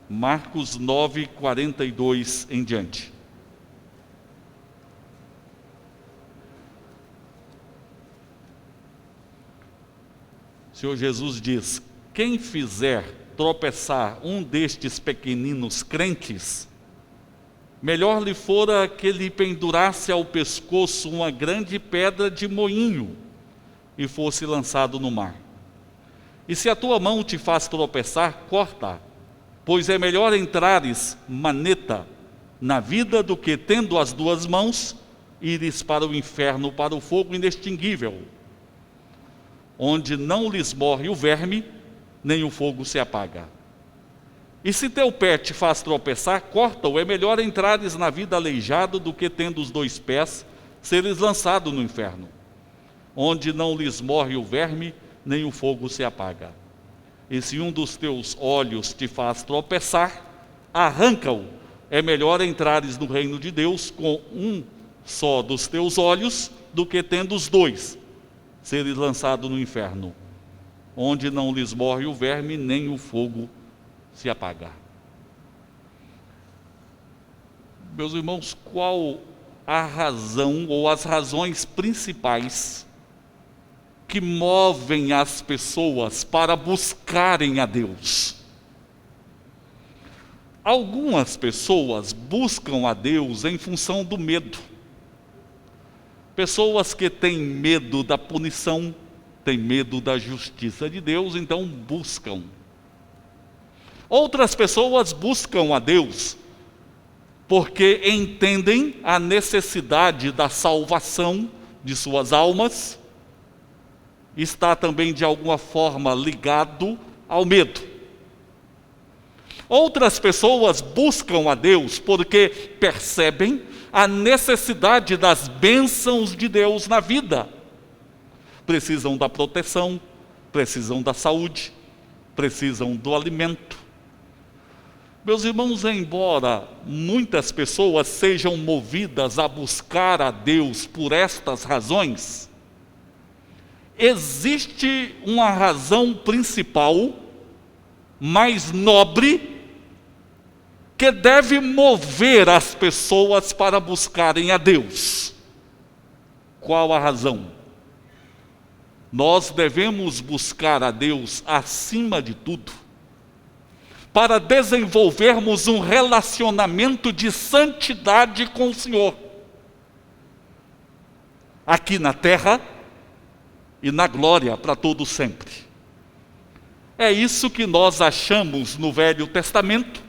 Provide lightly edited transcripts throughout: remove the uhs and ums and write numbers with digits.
Marcos 9, 42 em diante. O Senhor Jesus diz: quem fizer tropeçar um destes pequeninos crentes, melhor lhe fora que lhe pendurasse ao pescoço uma grande pedra de moinho e fosse lançado no mar. E se a tua mão te faz tropeçar, corta, pois é melhor entrares maneta na vida do que, tendo as duas mãos, ires para o inferno, para o fogo inextinguível, onde não lhes morre o verme, nem o fogo se apaga. E se teu pé te faz tropeçar, corta-o, é melhor entrares na vida aleijado do que, tendo os dois pés, seres lançado no inferno, onde não lhes morre o verme, nem o fogo se apaga. E se um dos teus olhos te faz tropeçar, arranca-o, é melhor entrares no reino de Deus com um só dos teus olhos, do que, tendo os dois, seres lançado no inferno, onde não lhes morre o verme, nem o fogo se apaga. Meus irmãos, qual a razão ou as razões principais que movem as pessoas para buscarem a Deus? Algumas pessoas buscam a Deus em função do medo. Pessoas que têm medo da punição, têm medo da justiça de Deus, então buscam. Outras pessoas buscam a Deus porque entendem a necessidade da salvação de suas almas, está também de alguma forma ligado ao medo. Outras pessoas buscam a Deus porque percebem a necessidade das bênçãos de Deus na vida. Precisam da proteção, precisam da saúde, precisam do alimento. Meus irmãos, embora muitas pessoas sejam movidas a buscar a Deus por estas razões, existe uma razão principal, mais nobre, que deve mover as pessoas para buscarem a Deus. Qual a razão? Nós devemos buscar a Deus acima de tudo, para desenvolvermos um relacionamento de santidade com o Senhor, aqui na terra e na glória para todo sempre. É isso que nós achamos no Velho Testamento,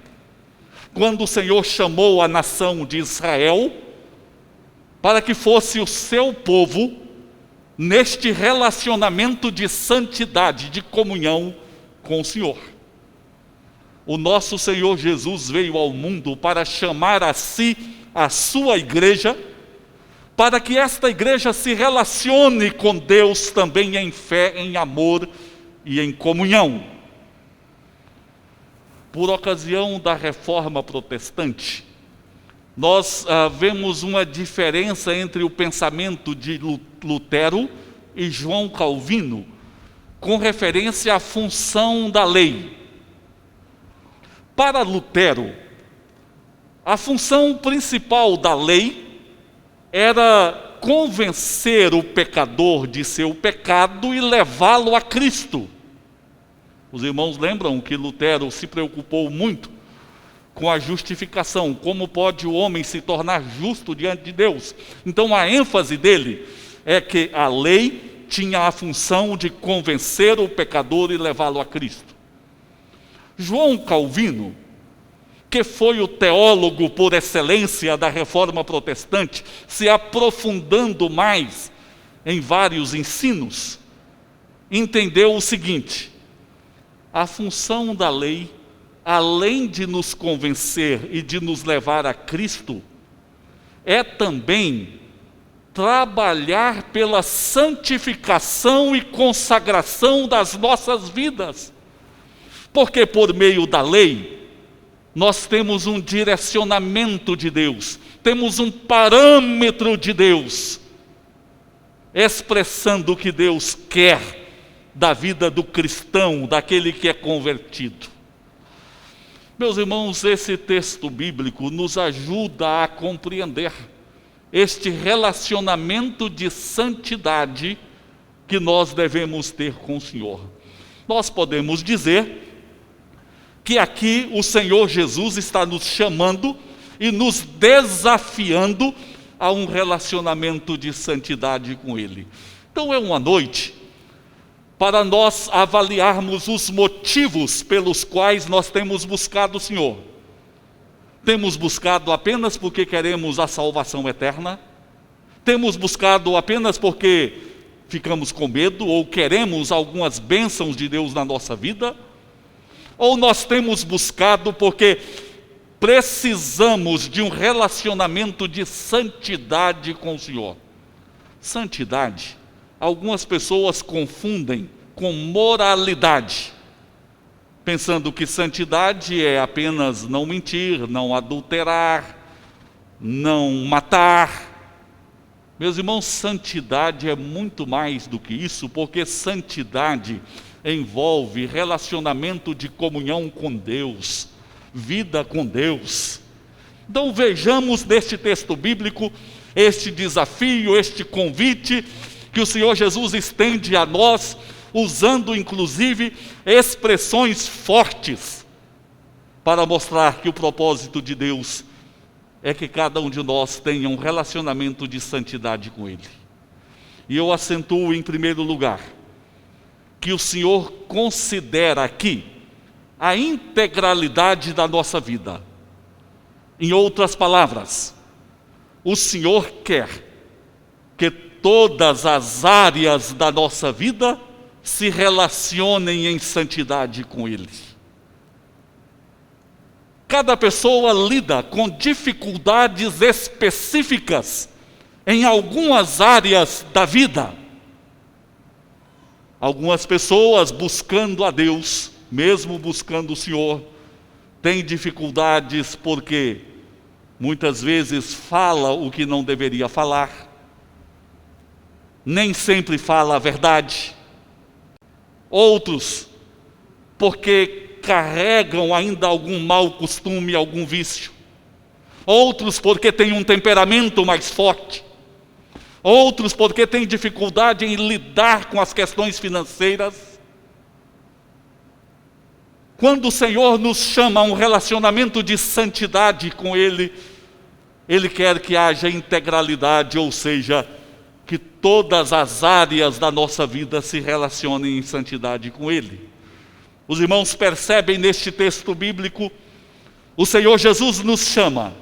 quando o Senhor chamou a nação de Israel para que fosse o seu povo neste relacionamento de santidade, de comunhão com o Senhor. O nosso Senhor Jesus veio ao mundo para chamar a si a sua igreja, para que esta igreja se relacione com Deus também em fé, em amor e em comunhão. Por ocasião da Reforma Protestante, nós vemos uma diferença entre o pensamento de Lutero e João Calvino, com referência à função da lei. Para Lutero, a função principal da lei era convencer o pecador de seu pecado e levá-lo a Cristo. Os irmãos lembram que Lutero se preocupou muito com a justificação, como pode o homem se tornar justo diante de Deus. Então a ênfase dele é que a lei tinha a função de convencer o pecador e levá-lo a Cristo. João Calvino, que foi o teólogo por excelência da Reforma Protestante, se aprofundando mais em vários ensinos, entendeu o seguinte: a função da lei, além de nos convencer e de nos levar a Cristo, é também trabalhar pela santificação e consagração das nossas vidas. Porque por meio da lei, nós temos um direcionamento de Deus, temos um parâmetro de Deus, expressando o que Deus quer da vida do cristão, daquele que é convertido. Meus irmãos, esse texto bíblico nos ajuda a compreender este relacionamento de santidade que nós devemos ter com o Senhor. Nós podemos dizer que aqui o Senhor Jesus está nos chamando e nos desafiando a um relacionamento de santidade com Ele. Então é uma noite para nós avaliarmos os motivos pelos quais nós temos buscado o Senhor. Temos buscado apenas porque queremos a salvação eterna? Temos buscado apenas porque ficamos com medo ou queremos algumas bênçãos de Deus na nossa vida? Ou nós temos buscado porque precisamos de um relacionamento de santidade com o Senhor? Santidade, algumas pessoas confundem com moralidade, pensando que santidade é apenas não mentir, não adulterar, não matar. Meus irmãos, santidade é muito mais do que isso, porque santidade envolve relacionamento de comunhão com Deus, vida com Deus. Então vejamos neste texto bíblico este desafio, este convite que o Senhor Jesus estende a nós, usando inclusive expressões fortes para mostrar que o propósito de Deus é que cada um de nós tenha um relacionamento de santidade com Ele. E eu acentuo em primeiro lugar que o Senhor considera aqui a integralidade da nossa vida. Em outras palavras, o Senhor quer que todas as áreas da nossa vida se relacionem em santidade com Ele. Cada pessoa lida com dificuldades específicas em algumas áreas da vida. Algumas pessoas buscando a Deus, mesmo buscando o Senhor, têm dificuldades porque muitas vezes fala o que não deveria falar, nem sempre fala a verdade. Outros, porque carregam ainda algum mau costume, algum vício. Outros porque têm um temperamento mais forte. Outros porque têm dificuldade em lidar com as questões financeiras. Quando o Senhor nos chama a um relacionamento de santidade com Ele, Ele quer que haja integralidade, ou seja, que todas as áreas da nossa vida se relacionem em santidade com Ele. Os irmãos percebem neste texto bíblico, o Senhor Jesus nos chama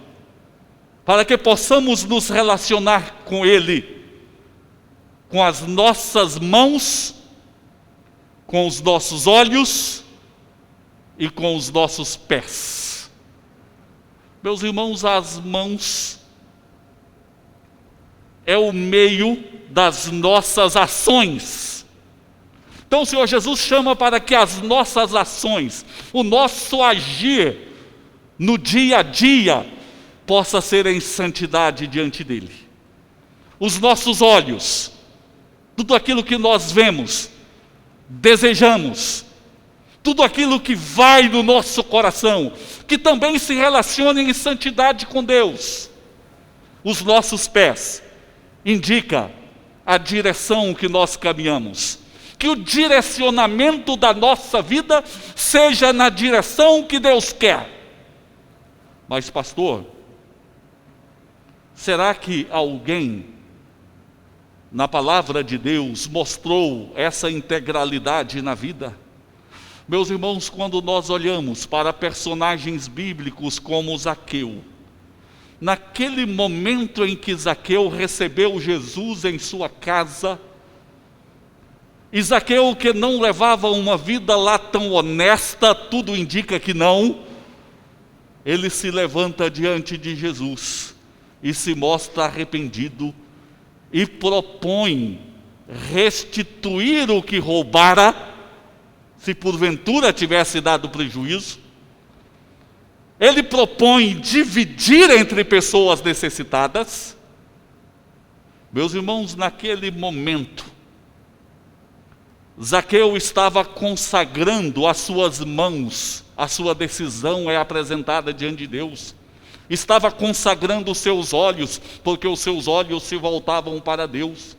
para que possamos nos relacionar com Ele, com as nossas mãos, com os nossos olhos e com os nossos pés. Meus irmãos, as mãos é o meio das nossas ações. Então o Senhor Jesus chama para que as nossas ações, o nosso agir no dia a dia, possa ser em santidade diante dEle. Os nossos olhos, tudo aquilo que nós vemos, desejamos, tudo aquilo que vai no nosso coração, que também se relacione em santidade com Deus. Os nossos pés indica a direção que nós caminhamos. Que o direcionamento da nossa vida seja na direção que Deus quer. Mas pastor, será que alguém na palavra de Deus mostrou essa integralidade na vida? Meus irmãos, quando nós olhamos para personagens bíblicos como Zaqueu, naquele momento em que Zaqueu recebeu Jesus em sua casa, e Zaqueu, que não levava uma vida lá tão honesta, tudo indica que não, ele se levanta diante de Jesus e se mostra arrependido e propõe restituir o que roubara, se porventura tivesse dado prejuízo. Ele propõe dividir entre pessoas necessitadas. Meus irmãos, naquele momento, Zaqueu estava consagrando as suas mãos a sua decisão é apresentada diante de Deus. Estava consagrando os seus olhos, porque os seus olhos se voltavam para Deus.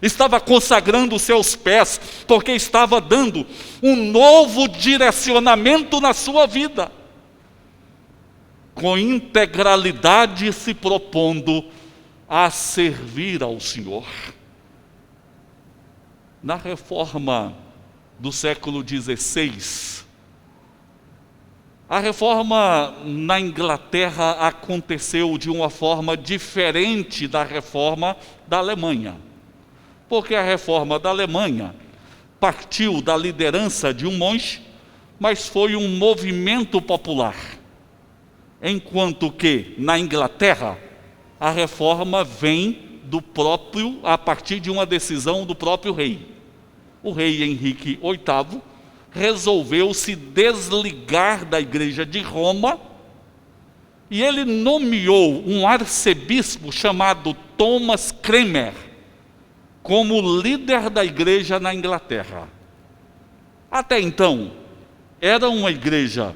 Estava consagrando os seus pés, porque estava dando um novo direcionamento na sua vida. Com integralidade se propondo a servir ao Senhor. Na reforma do século XVI, a reforma na Inglaterra aconteceu de uma forma diferente da reforma da Alemanha. Porque a reforma da Alemanha partiu da liderança de um monge, mas foi um movimento popular. Enquanto que na Inglaterra, a reforma vem a partir de uma decisão do próprio rei. O rei Henrique VIII resolveu se desligar da Igreja de Roma e ele nomeou um arcebispo chamado Thomas Cranmer como líder da igreja na Inglaterra. Até então, era uma igreja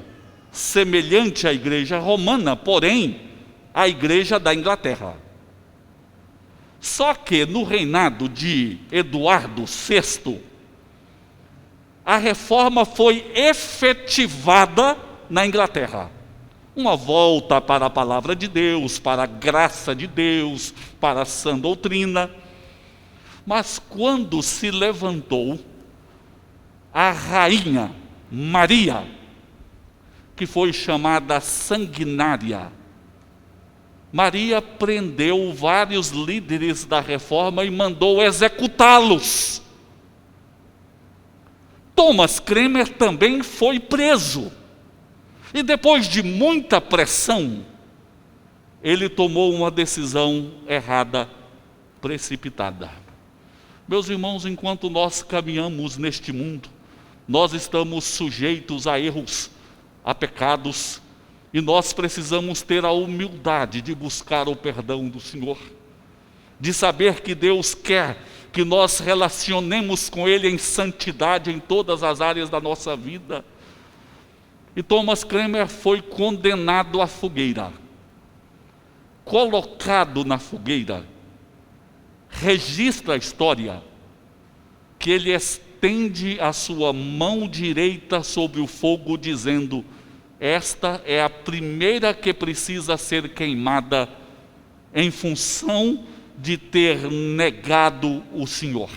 semelhante à igreja romana, porém, a igreja da Inglaterra. Só que no reinado de Eduardo VI, a reforma foi efetivada na Inglaterra. Uma volta para a palavra de Deus, para a graça de Deus, para a sã doutrina. Mas quando se levantou a rainha Maria, que foi chamada sanguinária, Maria prendeu vários líderes da reforma e mandou executá-los. Thomas Cranmer também foi preso. E depois de muita pressão, ele tomou uma decisão errada, precipitada. Meus irmãos, enquanto nós caminhamos neste mundo, nós estamos sujeitos a erros, a pecados, e nós precisamos ter a humildade de buscar o perdão do Senhor, de saber que Deus quer que nós relacionemos com Ele em santidade em todas as áreas da nossa vida. E Thomas Cranmer foi condenado à fogueira. Colocado na fogueira, registra a história que ele estende a sua mão direita sobre o fogo, dizendo: esta é a primeira que precisa ser queimada em função de ter negado o Senhor.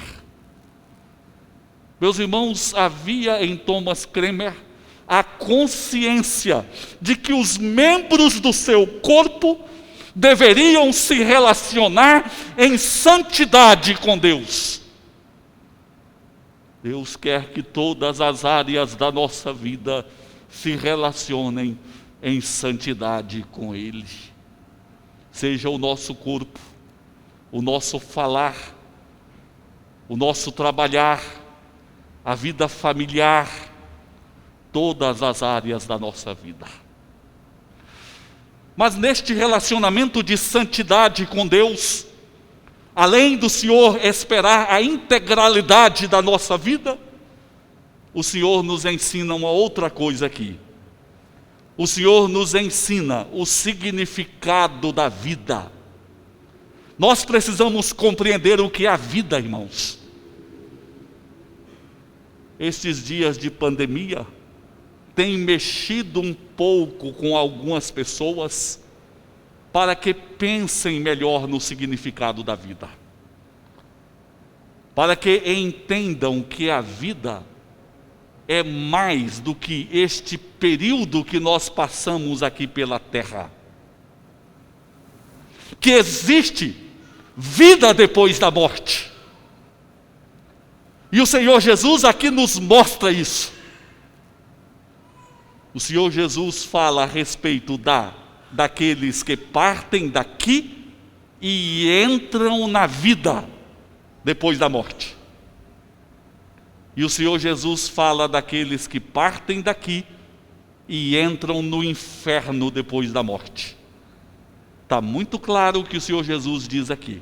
Meus irmãos, havia em Thomas Cranmer a consciência de que os membros do seu corpo deveriam se relacionar em santidade com Deus. Deus quer que todas as áreas da nossa vida se relacionem em santidade com Ele. Seja o nosso corpo, o nosso falar, o nosso trabalhar, a vida familiar, todas as áreas da nossa vida. Mas neste relacionamento de santidade com Deus, além do Senhor esperar a integralidade da nossa vida, o Senhor nos ensina uma outra coisa aqui. O Senhor nos ensina o significado da vida. Nós precisamos compreender o que é a vida, irmãos. Estes dias de pandemia têm mexido um pouco com algumas pessoas para que pensem melhor no significado da vida. Para que entendam que a vida é mais do que este período que nós passamos aqui pela terra. Que existe vida depois da morte. E o Senhor Jesus aqui nos mostra isso. O Senhor Jesus fala a respeito daqueles que partem daqui e entram na vida depois da morte. E o Senhor Jesus fala daqueles que partem daqui e entram no inferno depois da morte. Está muito claro o que o Senhor Jesus diz aqui.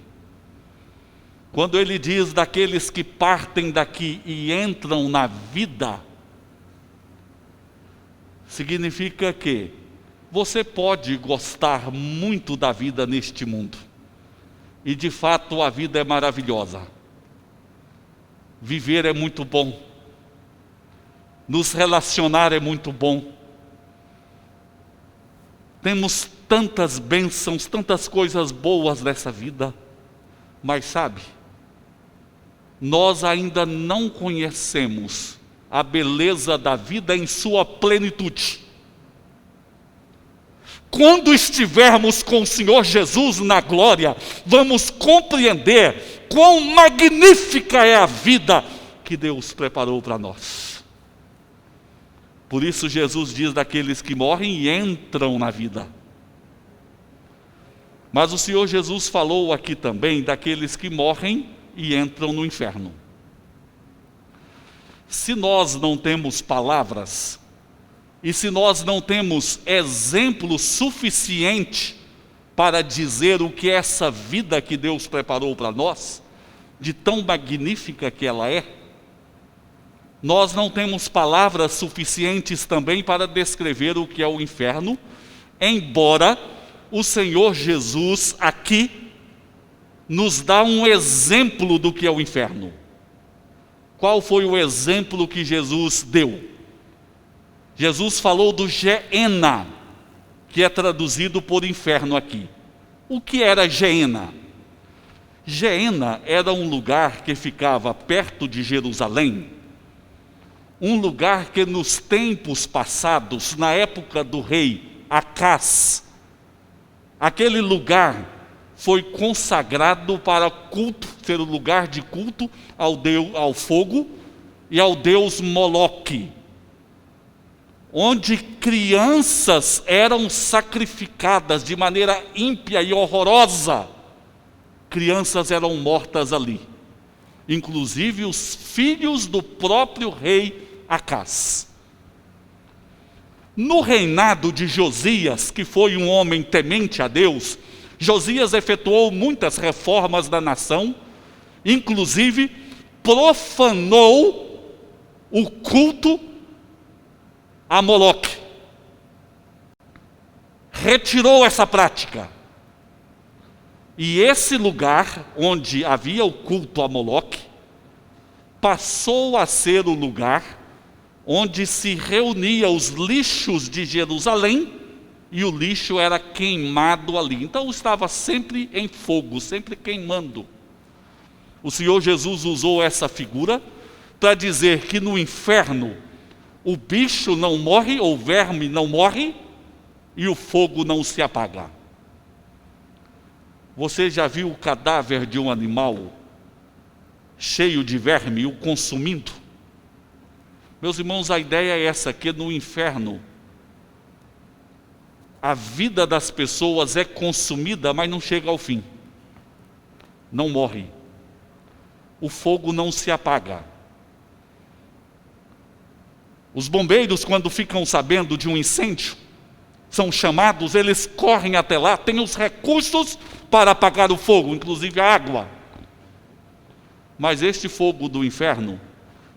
Quando Ele diz daqueles que partem daqui e entram na vida, significa que você pode gostar muito da vida neste mundo. E de fato a vida é maravilhosa. Viver é muito bom. Nos relacionar é muito bom. Temos tantas bênçãos, tantas coisas boas nessa vida. Mas sabe, nós ainda não conhecemos a beleza da vida em sua plenitude. Quando estivermos com o Senhor Jesus na glória, vamos compreender quão magnífica é a vida que Deus preparou para nós. Por isso Jesus diz daqueles que morrem e entram na vida. Mas o Senhor Jesus falou aqui também daqueles que morrem e entram no inferno. Se nós não temos palavras, e se nós não temos exemplo suficiente para dizer o que é essa vida que Deus preparou para nós, de tão magnífica que ela é, nós não temos palavras suficientes também para descrever o que é o inferno, embora o Senhor Jesus aqui nos dá um exemplo do que é o inferno. Qual foi o exemplo que Jesus deu? Jesus falou do Geena, que é traduzido por inferno aqui. O que era Geena? Geena era um lugar que ficava perto de Jerusalém, um lugar que nos tempos passados, na época do rei Acás, aquele lugar foi consagrado para culto, ser o lugar de culto ao fogo e ao deus Moloque, onde crianças eram sacrificadas de maneira ímpia e horrorosa. Crianças eram mortas ali, inclusive os filhos do próprio rei Acás. No reinado de Josias, que foi um homem temente a Deus, Josias efetuou muitas reformas da nação, inclusive profanou o culto a Moloque. Retirou essa prática. E esse lugar onde havia o culto a Moloque passou a ser o lugar onde se reunia os lixos de Jerusalém e o lixo era queimado ali. Então estava sempre em fogo, sempre queimando. O Senhor Jesus usou essa figura para dizer que no inferno o bicho não morre, ou o verme não morre, e o fogo não se apaga. Você já viu o cadáver de um animal cheio de verme, o consumindo? Meus irmãos, a ideia é essa, que no inferno a vida das pessoas é consumida, mas não chega ao fim. Não morre. O fogo não se apaga. Os bombeiros, quando ficam sabendo de um incêndio, são chamados, eles correm até lá, têm os recursos para apagar o fogo, inclusive a água. Mas este fogo do inferno,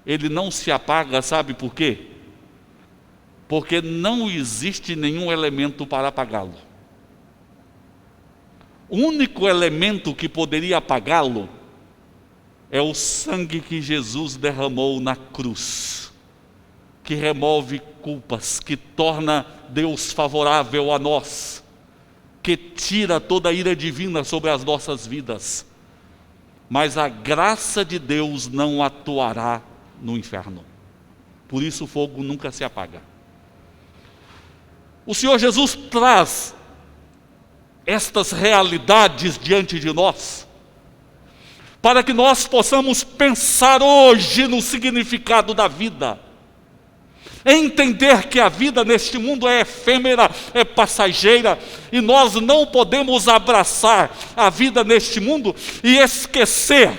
ele não se apaga, sabe por quê? Porque não existe nenhum elemento para apagá-lo. O único elemento que poderia apagá-lo é o sangue que Jesus derramou na cruz, que remove culpas, que torna Deus favorável a nós, que tira toda a ira divina sobre as nossas vidas. Mas a graça de Deus não atuará no inferno. Por isso o fogo nunca se apaga. O Senhor Jesus traz estas realidades diante de nós, para que nós possamos pensar hoje no significado da vida, entender que a vida neste mundo é efêmera, é passageira, e nós não podemos abraçar a vida neste mundo e esquecer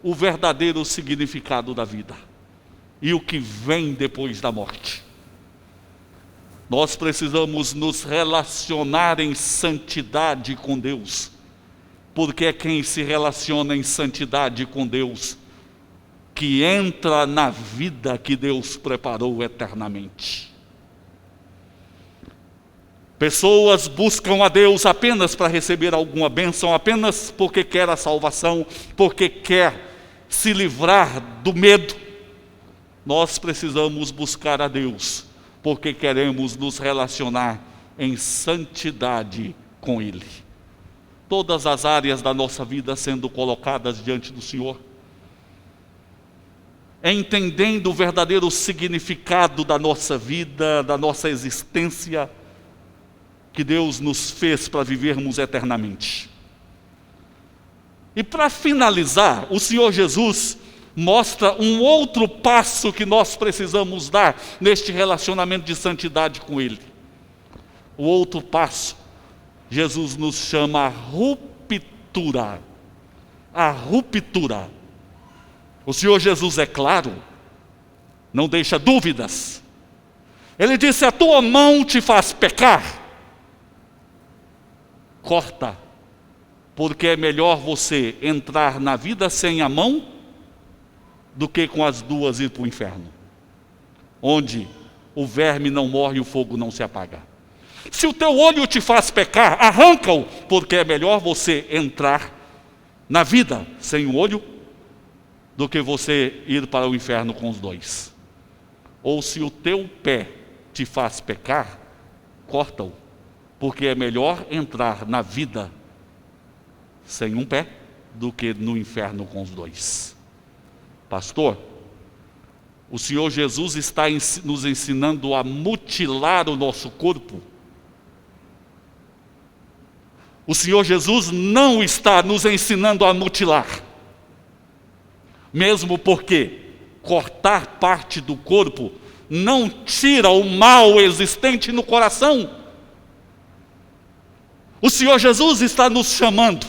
o verdadeiro significado da vida e o que vem depois da morte. Nós precisamos nos relacionar em santidade com Deus, porque é quem se relaciona em santidade com Deus que entra na vida que Deus preparou eternamente. Pessoas buscam a Deus apenas para receber alguma bênção, apenas porque quer a salvação, porque quer se livrar do medo. Nós precisamos buscar a Deus, porque queremos nos relacionar em santidade com Ele. Todas as áreas da nossa vida sendo colocadas diante do Senhor, entendendo o verdadeiro significado da nossa vida, da nossa existência, que Deus nos fez para vivermos eternamente. E para finalizar, o Senhor Jesus mostra um outro passo que nós precisamos dar neste relacionamento de santidade com Ele. O outro passo, Jesus nos chama a ruptura. A ruptura. O Senhor Jesus é claro, não deixa dúvidas. Ele disse: a tua mão te faz pecar, corta, porque é melhor você entrar na vida sem a mão do que com as duas ir para o inferno, onde o verme não morre e o fogo não se apaga. Se o teu olho te faz pecar, arranca-o, porque é melhor você entrar na vida sem o olho do que você ir para o inferno com os dois. Ou se o teu pé te faz pecar, corta-o, porque é melhor entrar na vida sem um pé do que no inferno com os dois. Pastor, o Senhor Jesus está nos ensinando a mutilar o nosso corpo. O Senhor Jesus não está nos ensinando a mutilar. Mesmo porque cortar parte do corpo não tira o mal existente no coração. O Senhor Jesus está nos chamando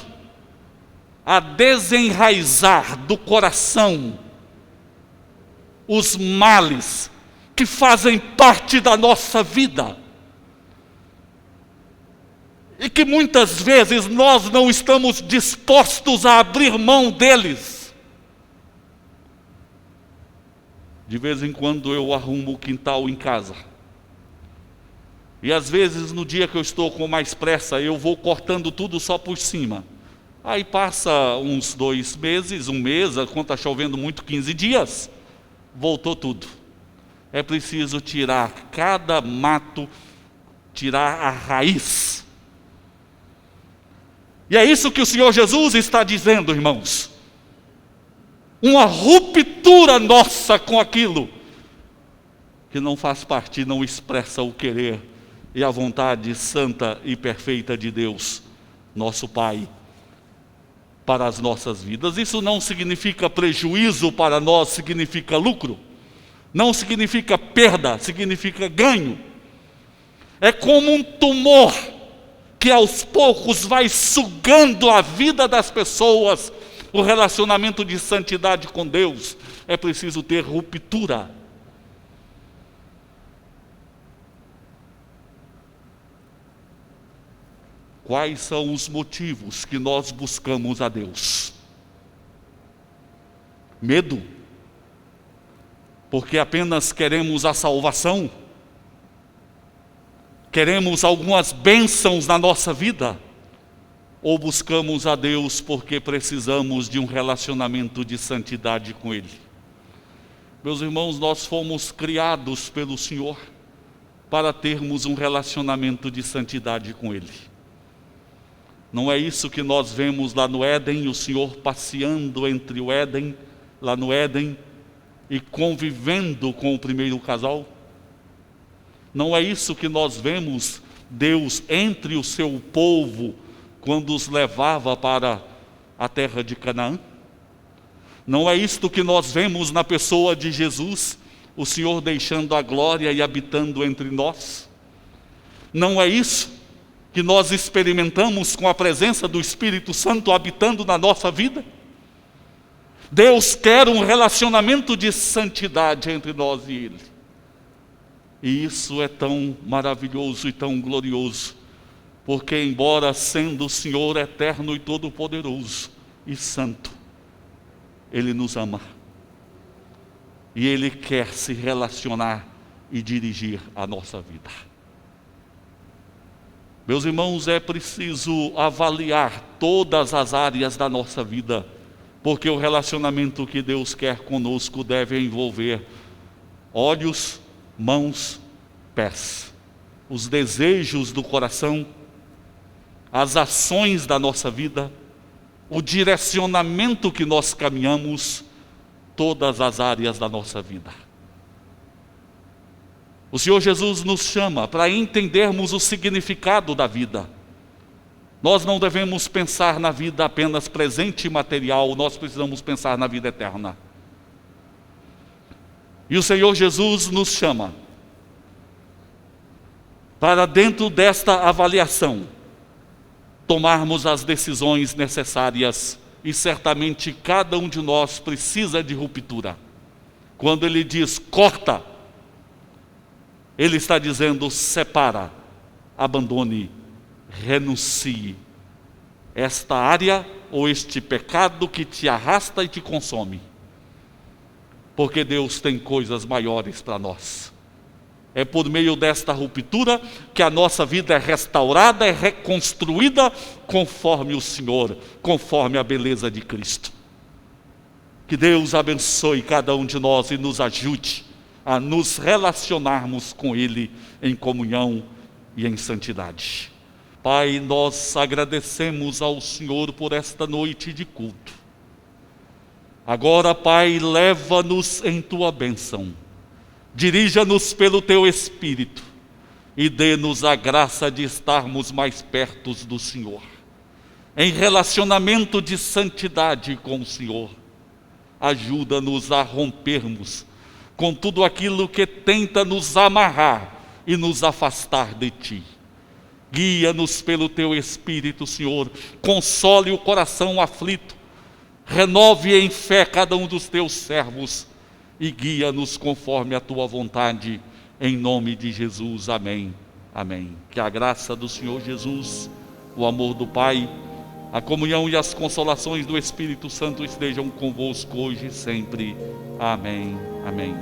a desenraizar do coração os males que fazem parte da nossa vida e que muitas vezes nós não estamos dispostos a abrir mão deles. De vez em quando eu arrumo o quintal em casa. E às vezes no dia que eu estou com mais pressa, eu vou cortando tudo só por cima. Aí passa uns 2 meses, 1 mês, quando está chovendo muito, 15 dias, voltou tudo. É preciso tirar cada mato, tirar a raiz. E é isso que o Senhor Jesus está dizendo, irmãos. Uma ruptura nossa com aquilo que não faz parte, não expressa o querer e a vontade santa e perfeita de Deus, nosso Pai, para as nossas vidas. Isso não significa prejuízo para nós, significa lucro. Não significa perda, significa ganho. É como um tumor que aos poucos vai sugando a vida das pessoas. O relacionamento de santidade com Deus é preciso ter ruptura. Quais são os motivos que nós buscamos a Deus? Medo? Porque apenas queremos a salvação? Queremos algumas bênçãos na nossa vida? Ou buscamos a Deus porque precisamos de um relacionamento de santidade com Ele? Meus irmãos, nós fomos criados pelo Senhor para termos um relacionamento de santidade com Ele. Não é isso que nós vemos lá no Éden, o Senhor passeando entre o Éden, lá no Éden, e convivendo com o primeiro casal? Não é isso que nós vemos Deus entre o seu povo, quando os levava para a terra de Canaã? Não é isto que nós vemos na pessoa de Jesus, o Senhor deixando a glória e habitando entre nós? Não é isso que nós experimentamos com a presença do Espírito Santo habitando na nossa vida? Deus quer um relacionamento de santidade entre nós e Ele. E isso é tão maravilhoso e tão glorioso, porque embora sendo o Senhor eterno e todo-poderoso e santo, Ele nos ama. e Ele quer se relacionar e dirigir a nossa vida. Meus irmãos, é preciso avaliar todas as áreas da nossa vida, porque o relacionamento que Deus quer conosco deve envolver olhos, mãos, pés, os desejos do coração, as ações da nossa vida, o direcionamento que nós caminhamos, todas as áreas da nossa vida. O Senhor Jesus nos chama para entendermos o significado da vida. Nós não devemos pensar na vida apenas presente e material, nós precisamos pensar na vida eterna. E o Senhor Jesus nos chama para, dentro desta avaliação, tomarmos as decisões necessárias, e certamente cada um de nós precisa de ruptura. Quando Ele diz corta, Ele está dizendo separa, abandone, renuncie esta área ou este pecado que te arrasta e te consome, porque Deus tem coisas maiores para nós. É por meio desta ruptura que a nossa vida é restaurada, é reconstruída conforme o Senhor, conforme a beleza de Cristo. Que Deus abençoe cada um de nós e nos ajude a nos relacionarmos com Ele em comunhão e em santidade. Pai, nós agradecemos ao Senhor por esta noite de culto. Agora, Pai, leva-nos em Tua bênção. Dirija-nos pelo Teu Espírito e dê-nos a graça de estarmos mais perto do Senhor, em relacionamento de santidade com o Senhor. Ajuda-nos a rompermos com tudo aquilo que tenta nos amarrar e nos afastar de Ti. Guia-nos pelo Teu Espírito, Senhor. Console o coração aflito. Renove em fé cada um dos Teus servos e guia-nos conforme a Tua vontade, em nome de Jesus. Amém. Amém. Que a graça do Senhor Jesus, o amor do Pai, a comunhão e as consolações do Espírito Santo estejam convosco hoje e sempre. Amém. Amém.